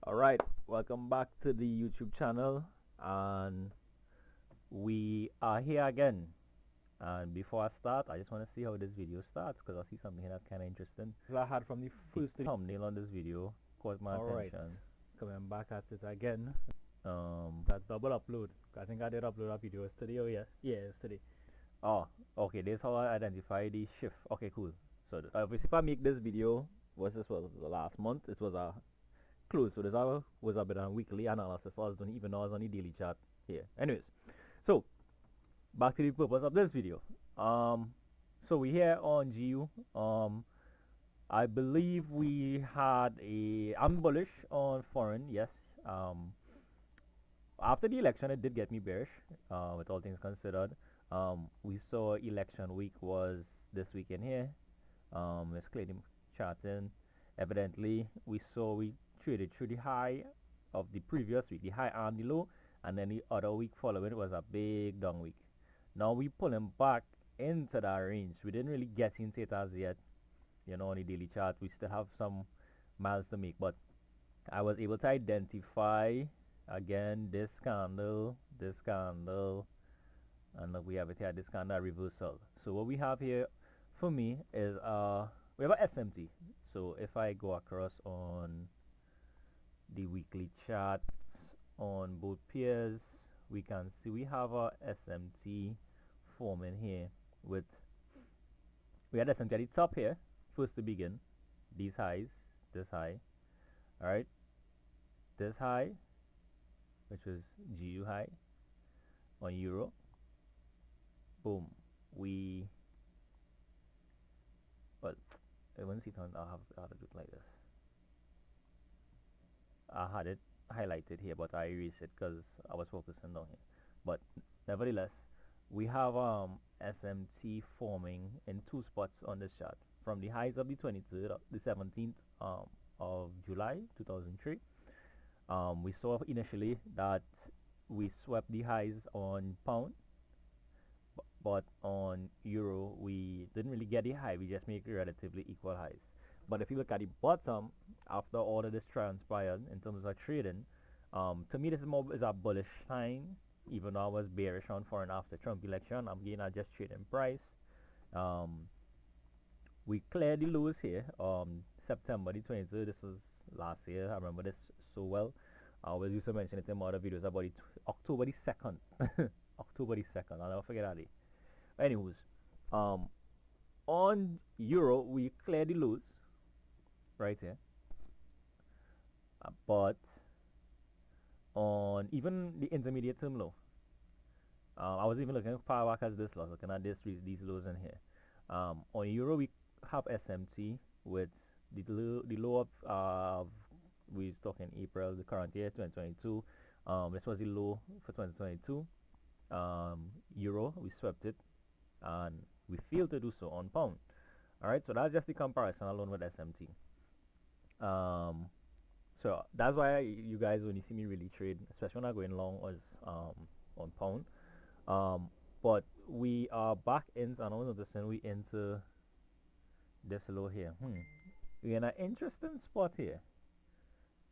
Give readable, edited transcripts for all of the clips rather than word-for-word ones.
Alright, welcome back to the YouTube channel, and we are here again. And before I start, I just want to see how this video starts because I see something here that's kind of interesting. I had from the first thumbnail on this video caught my attention. Coming back at it again. That's double upload. I think I did upload a video yesterday. Oh yeah, yesterday. Oh, okay. This is how I identify the shift. Okay, cool. So obviously, if I make this video, was the last month? It was a close. So this was a bit of weekly analysis. So I don't even know I was on the daily chart here. Anyways, so back to the purpose of this video. So we here on GU. I believe we had I'm bullish on foreign. Yes. After the election, it did get me bearish. With all things considered, we saw election week was this weekend here. Let's clear the chart in. Evidently, we traded through the high of the previous week, the high and the low, and then the other week following was a big down week. Now we pulling back into that range. We didn't really get into it as yet, on the daily chart. We still have some miles to make, but I was able to identify again this candle, and look, we have it here, this candle reversal. So what we have here for me is we have a SMT. So if I go across on the weekly chart on both pairs, we can see we have a SMT forming here with we had SMT at the top here first to begin, these highs, this high, all right, this high, which was GU high on euro. Boom, well, once it turns, I'll have to do it like this. I had it highlighted here, but I erased it because I was focusing down here. But nevertheless, we have SMT forming in two spots on this chart, from the highs of the 23rd, the 17th of July 2003. We saw initially that we swept the highs on pound, but on euro we didn't really get the high. We just make relatively equal highs. But if you look at the bottom, after all of this transpired in terms of trading, to me this is a bullish sign. Even though I was bearish on foreign after Trump election, I'm getting a just trading price. We cleared the lows here. September the 23rd. This was last year. I remember this so well. I always used to mention it in my other videos about it. October the 2nd. October the 2nd. I'll never forget that day. Anyways, on euro we cleared the lows right here, but on even the intermediate term low, I was even looking as far back as this low, looking at these lows in here. On euro we have SMT with the low of we're talking April the current year 2022. This was the low for 2022. Euro we swept it and we failed to do so on pound. Alright, so that's just the comparison alone with SMT. So that's why you guys, when you see me really trade, especially when I go in long, on pound. But we are back in, and I was noticing we into this low here. We're in an interesting spot here.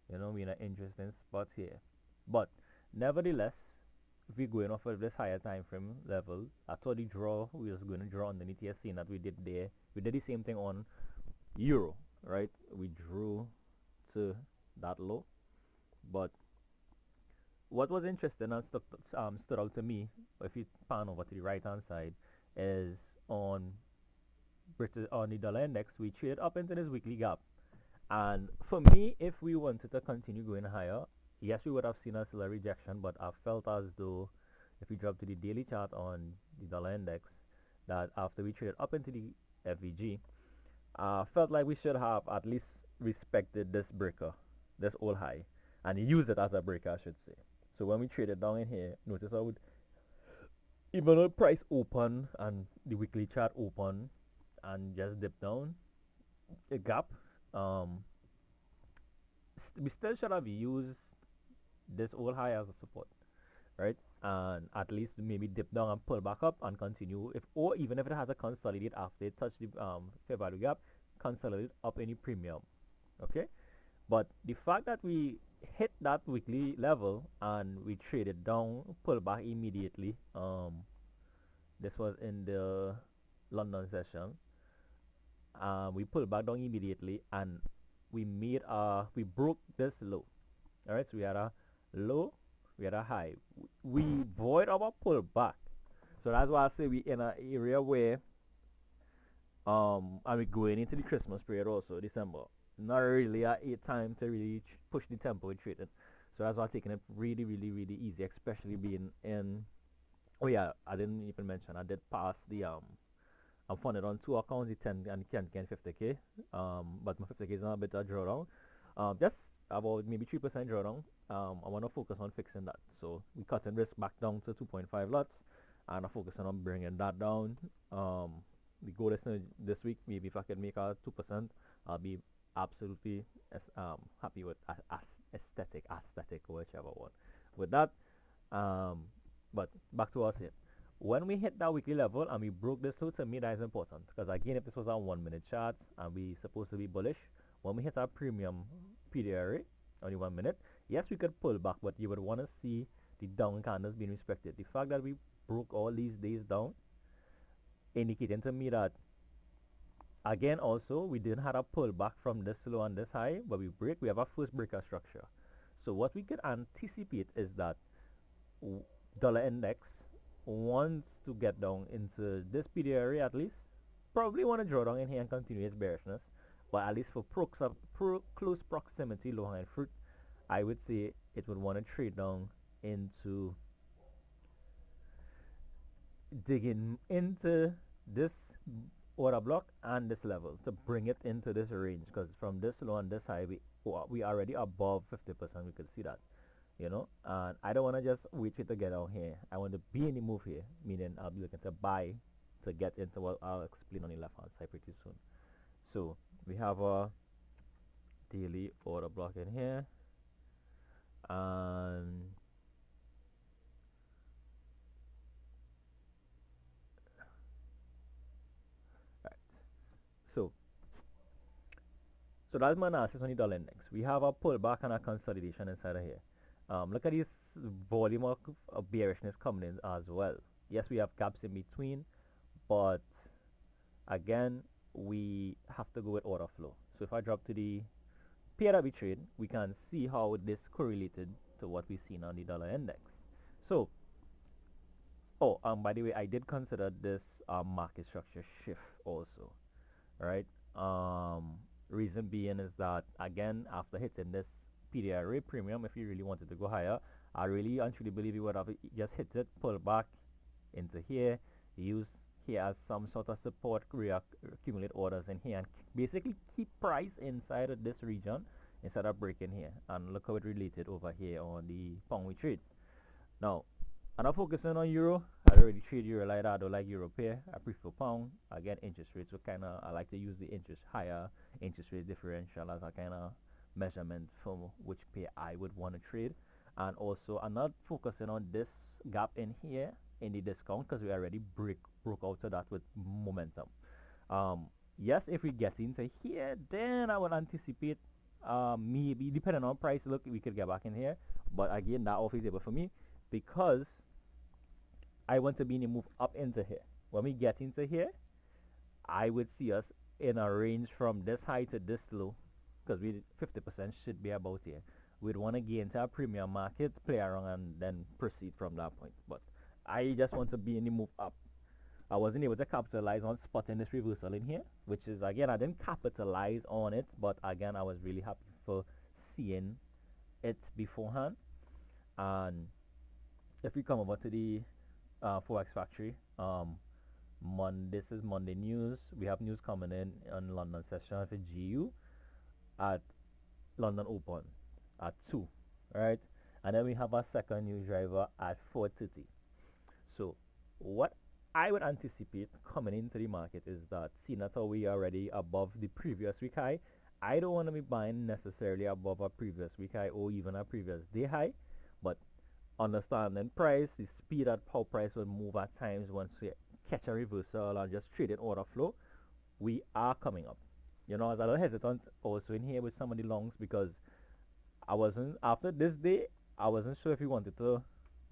We're in an interesting spot here. But nevertheless, if we're going off of this higher time frame level, I thought the draw we was going to draw underneath here, seeing that we did there. We did the same thing on euro, right? We drew to that low, but what was interesting and stood out to me, if you pan over to the right hand side, is on the dollar index, we traded up into this weekly gap, and for me, if we wanted to continue going higher, yes, we would have seen a slow rejection, but I felt as though if we drop to the daily chart on the dollar index, that after we traded up into the FVG, I felt like we should have at least respected this breaker, this old high, and use it as a breaker, I should say. So when we traded down in here, notice I would, even though price open and the weekly chart open and just dip down a gap, we still should have used this old high as a support, right? And at least maybe dip down and pull back up and continue, or even if it has a consolidate after it touch the fair value gap, consolidate up any premium. Okay, but the fact that we hit that weekly level and we traded down, pull back immediately. This was in the London session. We pulled back down immediately and we broke this low. All right, so we had a low, we had a high. We void our pullback. So that's why I say we in an area where and we're going into the Christmas period also, December. Not really a time to really push the tempo with trading. So that's why I'm taking it really, really, really easy, especially being in. Oh yeah, I didn't even mention I did pass the I'm funded on two accounts, the 10 and 50k. But my 50k is not a bit of drawdown. Just about maybe 3% drawdown. I want to focus on fixing that. So we cut in risk back down to 2.5 lots, and I'm focusing on bringing that down. The goal is this week. Maybe if I can make a 2%, I'll be absolutely happy with aesthetic, or whichever one. With that, but back to us here. When we hit that weekly level and we broke this low, to me that is important, because again, if this was on 1 minute charts and we supposed to be bullish, when we hit our premium PDRA only 1 minute, yes, we could pull back, but you would want to see the down candles being respected. The fact that we broke all these days down, indicating to me that again also we didn't have a pullback from this low and this high, but we have a first breaker structure. So what we could anticipate is that dollar index wants to get down into this PD area at least. Probably want to draw down in here and continue its bearishness, but at least for close proximity low hanging fruit, I would say it would want to trade down into digging into this order block and this level to bring it into this range, because from this low and this high we already above 50%. We could see that, you know, and I don't want to just wait for it to get out here. I want to be in the move here, meaning I'll be looking to buy to get into what I'll explain on the left hand side pretty soon. So we have a daily order block in here, and right, so that's my analysis on the dollar index. We have a pullback and a consolidation inside of here. Look at this volume of bearishness coming in as well. Yes, we have gaps in between, but again, we have to go with order flow. So if I drop to the pair that we trade, we can see how this correlated to what we've seen on the dollar index. So, by the way, I did consider this market structure shift also, right? Reason being is that again, after hitting this PDRA premium, if you really wanted to go higher, I really and truly believe you would have just hit it, pull back into here, use here as some sort of support, accumulate orders in here, and basically keep price inside of this region instead of breaking here. And look how it related over here on the pound we trades. Now, I'm not focusing on euro. I don't really trade euro like that. I don't like euro pair. I prefer pound. Again, interest rates. So I like to use the higher interest rate differential as a kind of measurement for which pair I would want to trade. And also, I'm not focusing on this gap in here in the discount, because we already broke out of that with momentum. Yes, if we get into here, then I would anticipate maybe depending on price, look, we could get back in here. But again, that offer is able for me because I want to be in a move up into here. When we get into here, I would see us in a range from this high to this low, because we 50% should be about here. We'd want to get into a premium market, play around, and then proceed from that point. But I just want to be in the move up. I wasn't able to capitalize on spotting this reversal in here, which is, again, I didn't capitalize on it, but again, I was really happy for seeing it beforehand. And if we come over to the Forex Factory, this is Monday news. We have news coming in on London session for GU at London Open at 2, right? And then we have a second news driver at 4:30. So what I would anticipate coming into the market is that, seeing that we are already above the previous week high, I don't want to be buying necessarily above a previous week high or even a previous day high, but understanding price, the speed at how price will move at times once we catch a reversal and just trade in order flow, we are coming up. You know, I was a little hesitant also in here with some of the longs, because I wasn't after this day. I wasn't sure if we wanted to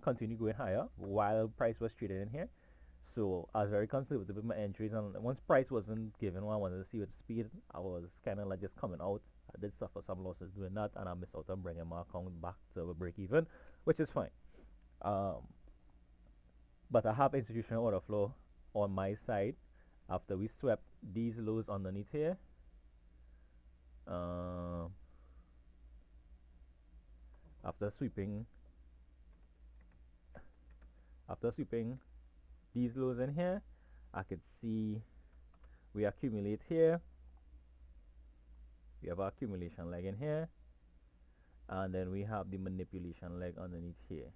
continue going higher while price was trading in here. So I was very conservative with my entries, and once price wasn't given what I wanted to see with speed, I was kind of like just coming out. I did suffer some losses doing that, and I missed out on bringing my account back to a break even, which is fine. Um, but I have institutional order flow on my side after we swept these lows underneath here. Um, after sweeping these lows in here, I could see we accumulate here. We have our accumulation leg in here, and then we have the manipulation leg underneath here.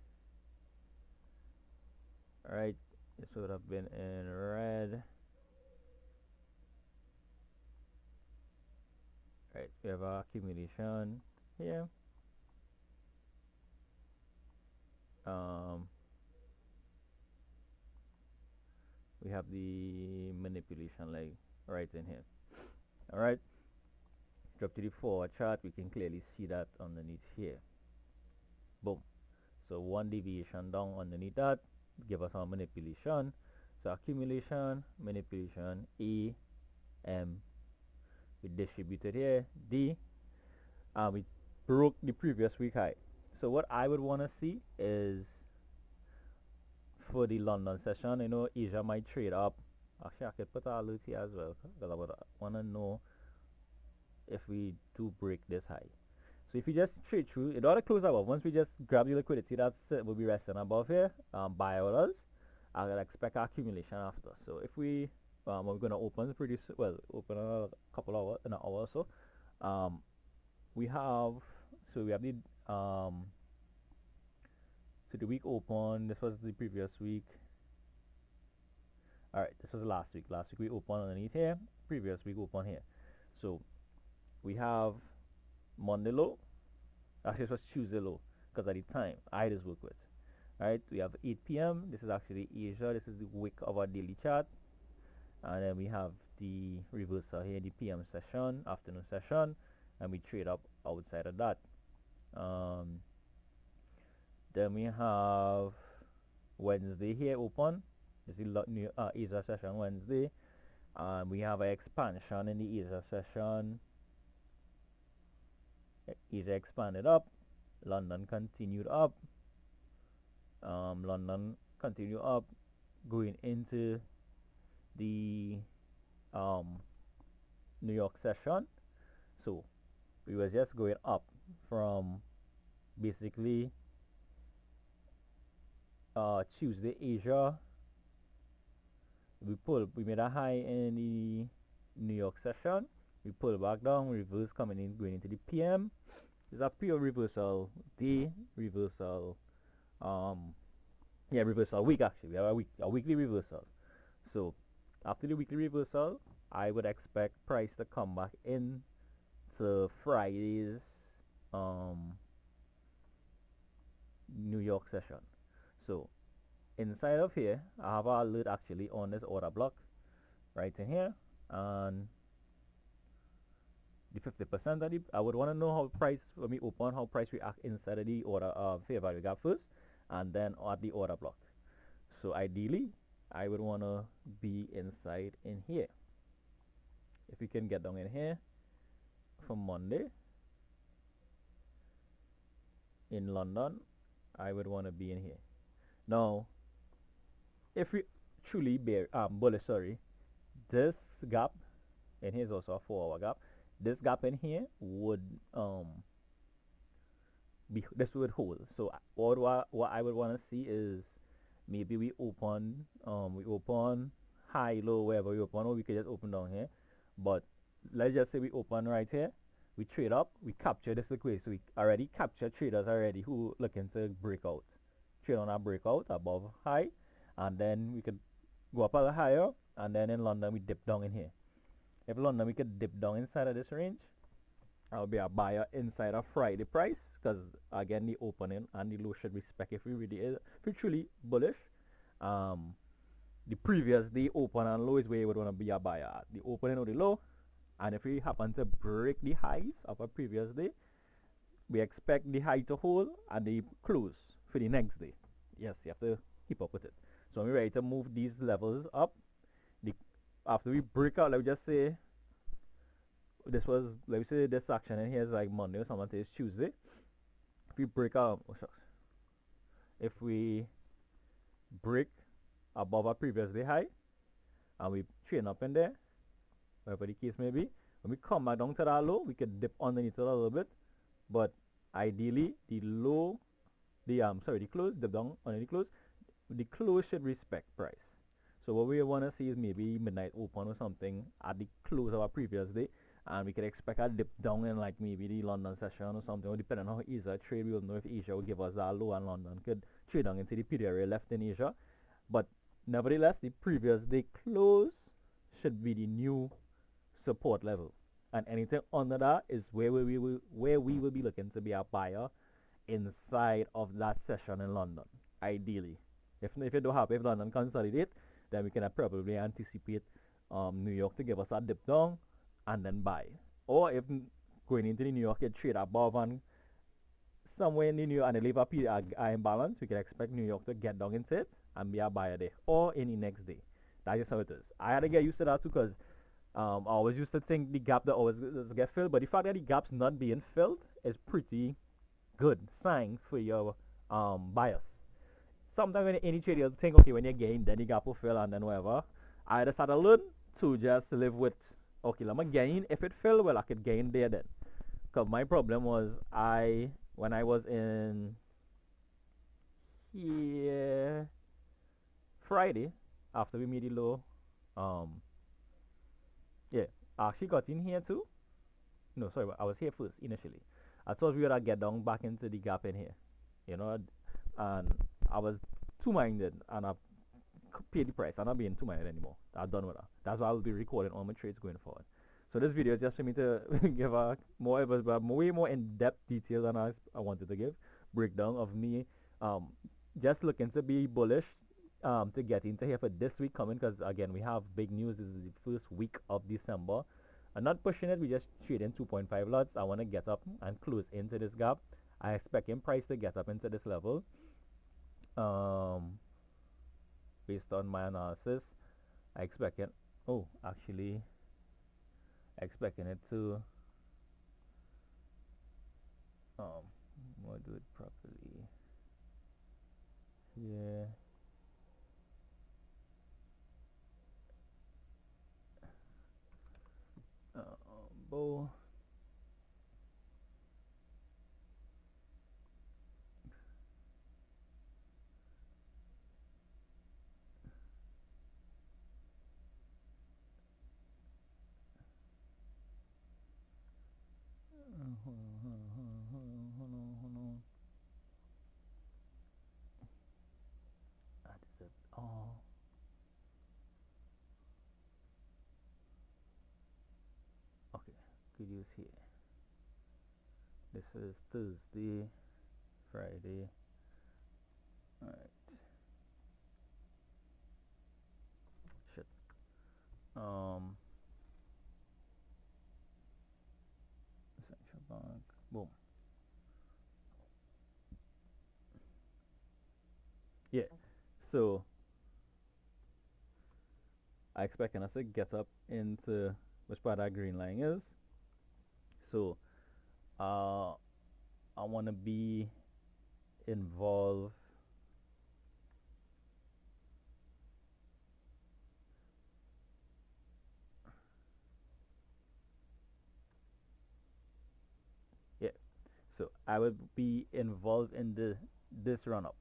All right, this would have been in red. All right, we have our accumulation here. We have the manipulation leg right in here. All right, drop to the forward chart. We can clearly see that underneath here. Boom. So one deviation down underneath that give us our manipulation. So accumulation, manipulation, E, M. We distributed here, D, and we broke the previous week high. So what I would want to see is for the London session, I know Asia might trade up. Actually, I could put a alert here as well because I would want to know if we do break this high. So if we just trade through, it ought to close above. Once we just grab the liquidity that's will be resting above here, buy orders, I'll expect accumulation after. So if we we're gonna open pretty well, open a couple hours in an hour or so. We have the so the week open. This was the previous week. All right, this was last week. Last week we opened underneath here. Previous week open here. So we have Monday low. Actually, it was Tuesday low because at the time I just work with. All right, we have 8 p.m. This is actually Asia. This is the wick of our daily chart, and then we have the reversal here, the PM session, afternoon session, and we trade up outside of that. Then we have Wednesday here open. This is new Asia session Wednesday. We have an expansion in the Asia session. Asia expanded up. London continued up. London continue up, going into the New York session. So we were just going up from basically Tuesday Asia. We made a high in the New York session. We pull back down, reverse coming in, going into the PM. It's a pure reversal day, reversal reversal week. Actually we have a weekly reversal. So after the weekly reversal, I would expect price to come back in to Friday's New York session. So inside of here, I have a alert actually on this order block right in here, and the 50% of the, I would want to know how price when we open, how price react inside of the order fair value gap first, and then at the order block. So ideally, I would want to be inside in here. If we can get down in here from Monday in London, I would want to be in here. Now, if we truly bullish, this gap in here is also a 4-hour gap. This gap in here would this would hold. So what I would want to see is maybe we open high, low, wherever we open, or we could just open down here. But let's just say we open right here, we trade up, we capture this liquidity. So we already capture traders already who looking to break out, trade on a breakout above high, and then we could go up a little higher, and then in London we dip down in here. If London we could dip down inside of this range, I'll be a buyer inside of Friday price, because again the opening and the low should respect if we really is, if we truly bullish. The previous day open and low is where you would want to be a buyer at, the opening or the low. And if we happen to break the highs of a previous day, we expect the high to hold and the close for the next day. Yes, you have to keep up with it. So when we're ready to move these levels up, the after we break out, let me just say this was, let me say this action in here is like Monday or something, it's Tuesday. If we break out, oh shucks, if we break above our previous day high and we train up in there, whatever the case may be, when we come back down to that low, we could dip underneath it a little bit, but ideally the low, the close, dip down under the close should respect price. So what we want to see is maybe midnight open or something at the close of our previous day, and we could expect a dip down in like maybe the London session or something, or depending on how Asia trade. We will know if Asia will give us that low and London could trade down into the period area left in Asia. But nevertheless, the previous day close should be the new support level, and anything under that is where we will be looking to be a buyer inside of that session in London, ideally. If it don't happen, if London consolidate, then we can probably anticipate New York to give us a dip down and then buy. Or if going into the New York, you trade above and somewhere in the New York and they leave a imbalance, we can expect New York to get down into it and be a buyer there, or any next day. That is how it is. I had to get used to that too, because I always used to think the gap that always get filled, but the fact that the gap's not being filled is pretty good sign for your buyers. Sometimes when any trade, you'll think, okay, when you're getting, then the gap will fill and then whatever. I just had to learn to just live with, okay, let me gain. If it fill, well, I could gain there then. Because my problem was, when I was in here Friday, after we made the low, yeah, I actually got in here too. No, sorry, I was here first initially. I thought we would get down back into the gap in here, and I was two-minded, and I paid the price. I'm not being two-minded anymore. I'm done with that. That's why I will be recording all my trades going forward. So this video is just for me to give a way more in-depth detail than I wanted to give. Breakdown of me just looking to be bullish to get into here for this week coming, because again we have big news. This is the first week of December. I'm not pushing it, we just trading 2.5 lots. I want to get up and close into this gap. I expect in price to get up into this level. Based on my analysis, I expect it. Oh, actually, expecting it to do it properly. Yeah. Bow. Oh. Okay. Good use here. This is Thursday, Friday. Alright. Shit. Central Bank. Boom. Yeah. So I expect us to get up into which part that green line is. So I want to be involved yeah, so I would be involved in this run up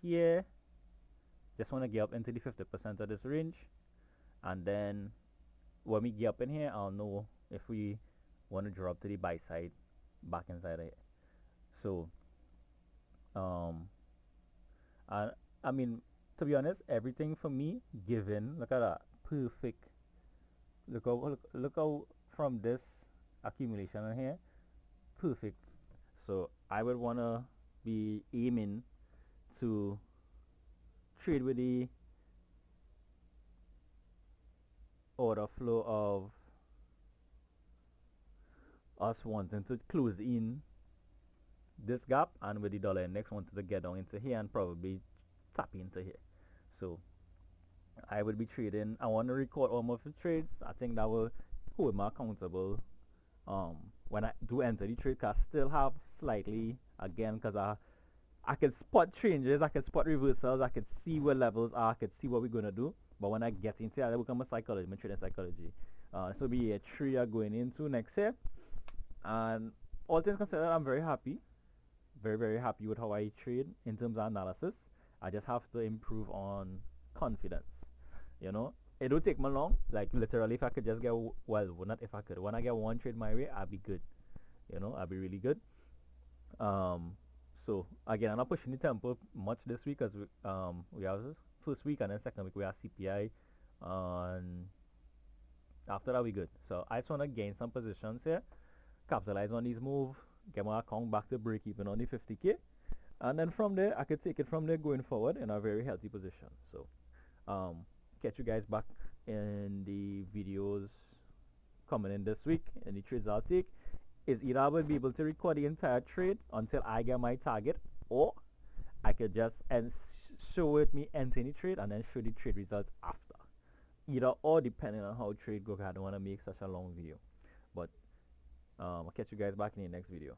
here. Just want to get up into the 50% of this range, and then when we get up in here, I'll know if we want to drop to the buy side back inside it. So I, I mean, to be honest, everything for me given. Look at that, perfect. Look how from this accumulation in here, perfect. So I would want to be aiming to trade with the order flow of us wanting to close in this gap, and with the dollar index wanted to get down into here and probably tap into here. So I will be trading. I want to record all of the trades. I think that will hold me accountable when I do enter the trade, cause I still have slightly again, cause I can spot changes, I can spot reversals, I can see where levels are, I can see what we're gonna do. But when I get into it, I become a psychology, my trading psychology. This will be a 3 year going into next year, and all things considered, I'm very happy, very happy with how I trade in terms of analysis. I just have to improve on confidence. You know, it don't take me long. Like literally, if I could just get not if I could. When I get one trade my way, I'll be good. You know, I'll be really good. Um, so again, I'm not pushing the tempo much this week because we have first week and then second week we have CPI, and after that we good. So I just want to gain some positions here, capitalize on these move, get my account back to break even on the 50k, and then from there I could take it from there going forward in a very healthy position. So catch you guys back in the videos coming in this week, and the trades I'll take is either I will be able to record the entire trade until I get my target, or I could just show it me entering the trade and then show the trade results after. Either or, depending on how trade goes. I don't want to make such a long video, but I'll catch you guys back in the next video.